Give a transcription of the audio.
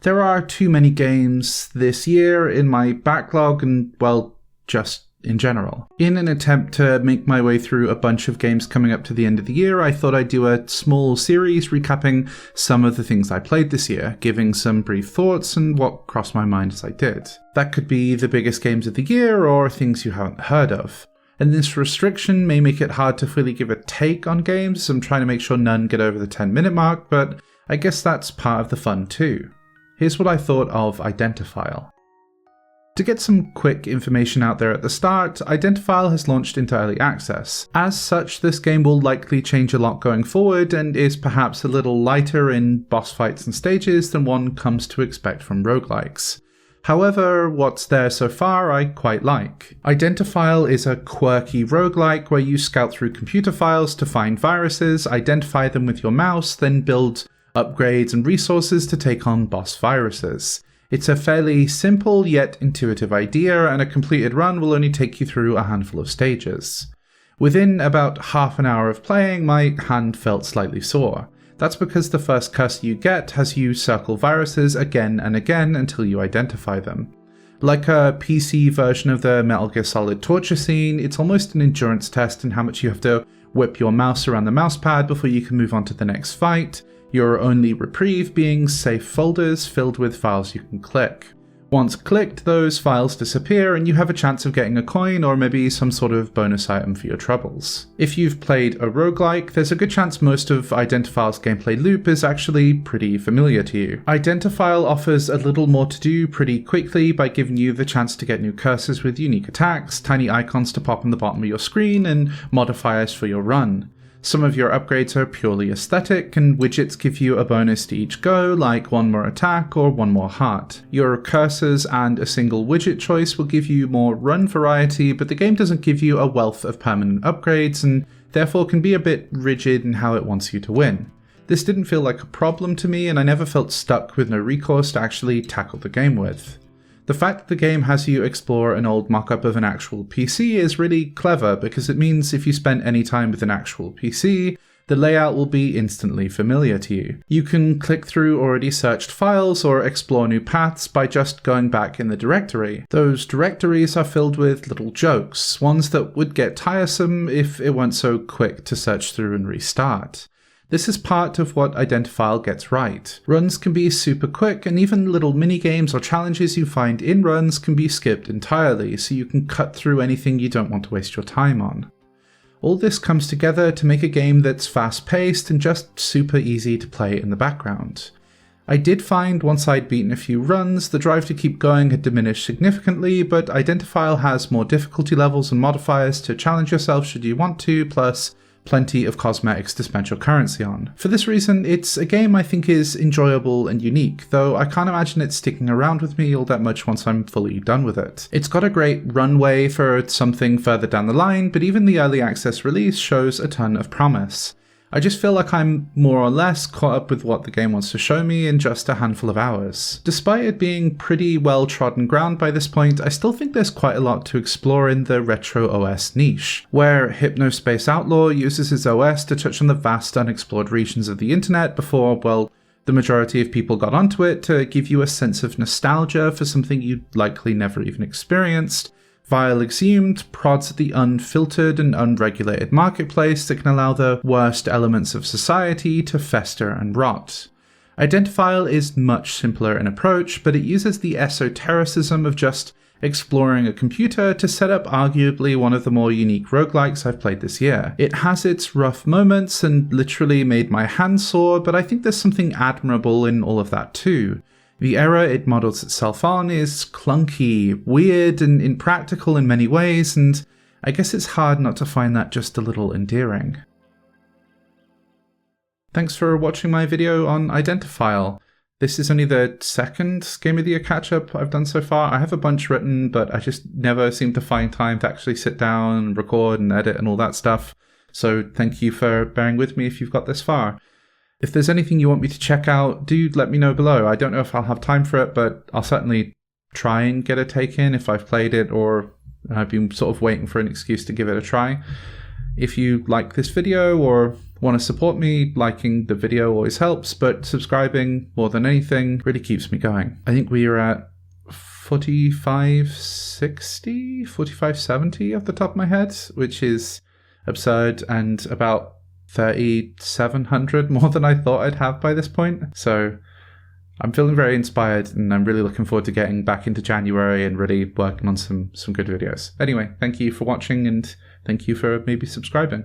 There are too many games this year in my backlog and, well, just in general. In an attempt to make my way through a bunch of games coming up to the end of the year, I thought I'd do a small series recapping some of the things I played this year, giving some brief thoughts and what crossed my mind as I did. That could be the biggest games of the year or things you haven't heard of. And this restriction may make it hard to fully give a take on games. I'm trying to make sure none get over the 10-minute mark, but I guess that's part of the fun too. Here's what I thought of Identifile. To get some quick information out there at the start, Identifile has launched into early access. As such, this game will likely change a lot going forward and is perhaps a little lighter in boss fights and stages than one comes to expect from roguelikes. However, what's there so far I quite like. Identifile is a quirky roguelike where you scout through computer files to find viruses, identify them with your mouse, then build upgrades and resources to take on boss viruses. It's a fairly simple yet intuitive idea, and a completed run will only take you through a handful of stages. Within about half an hour of playing, my hand felt slightly sore. That's because the first cursor you get has you circle viruses again and again until you identify them. Like a PC version of the Metal Gear Solid torture scene, it's almost an endurance test in how much you have to whip your mouse around the mousepad before you can move on to the next fight, your only reprieve being safe folders filled with files you can click. Once clicked, those files disappear and you have a chance of getting a coin or maybe some sort of bonus item for your troubles. If you've played a roguelike, there's a good chance most of Identifile's gameplay loop is actually pretty familiar to you. Identifile offers a little more to do pretty quickly by giving you the chance to get new cursors with unique attacks, tiny icons to pop on the bottom of your screen, and modifiers for your run. Some of your upgrades are purely aesthetic, and widgets give you a bonus to each go, like one more attack or one more heart. Your cursors and a single widget choice will give you more run variety, but the game doesn't give you a wealth of permanent upgrades, and therefore can be a bit rigid in how it wants you to win. This didn't feel like a problem to me, and I never felt stuck with no recourse to actually tackle the game with. The fact that the game has you explore an old mock-up of an actual PC is really clever because it means if you spent any time with an actual PC, the layout will be instantly familiar to you. You can click through already searched files or explore new paths by just going back in the directory. Those directories are filled with little jokes, ones that would get tiresome if it weren't so quick to search through and restart. This is part of what Identifile gets right. Runs can be super quick, and even little mini-games or challenges you find in runs can be skipped entirely, so you can cut through anything you don't want to waste your time on. All this comes together to make a game that's fast-paced and just super easy to play in the background. I did find once I'd beaten a few runs, the drive to keep going had diminished significantly, but Identifile has more difficulty levels and modifiers to challenge yourself should you want to, plus plenty of cosmetics to spend your currency on. For this reason, it's a game I think is enjoyable and unique, though I can't imagine it sticking around with me all that much once I'm fully done with it. It's got a great runway for something further down the line, but even the early access release shows a ton of promise. I just feel like I'm more or less caught up with what the game wants to show me in just a handful of hours. Despite it being pretty well trodden ground by this point, I still think there's quite a lot to explore in the retro OS niche, where Hypnospace Outlaw uses his OS to touch on the vast unexplored regions of the internet before, well, the majority of people got onto it to give you a sense of nostalgia for something you'd likely never even experienced. Vile Exhumed prods at the unfiltered and unregulated marketplace that can allow the worst elements of society to fester and rot. Identifile is much simpler in approach, but it uses the esotericism of just exploring a computer to set up arguably one of the more unique roguelikes I've played this year. It has its rough moments and literally made my hand sore, but I think there's something admirable in all of that too. The era it models itself on is clunky, weird, and impractical in many ways, and I guess it's hard not to find that just a little endearing. Thanks for watching my video on Identifile. This is only the second Game of the Year catch-up I've done so far. I have a bunch written, but I just never seem to find time to actually sit down and record and edit and all that stuff. So thank you for bearing with me if you've got this far. If there's anything you want me to check out, do let me know below. I don't know if I'll have time for it, but I'll certainly try and get a take in if I've played it or I've been sort of waiting for an excuse to give it a try. If you like this video or want to support me, liking the video always helps, but subscribing more than anything really keeps me going. I think we are at 4560, 4570 off the top of my head, which is absurd and about 3,700 more than I thought I'd have by this point. So I'm feeling very inspired, and I'm really looking forward to getting back into January and really working on some good videos. Anyway, thank you for watching, and thank you for maybe subscribing.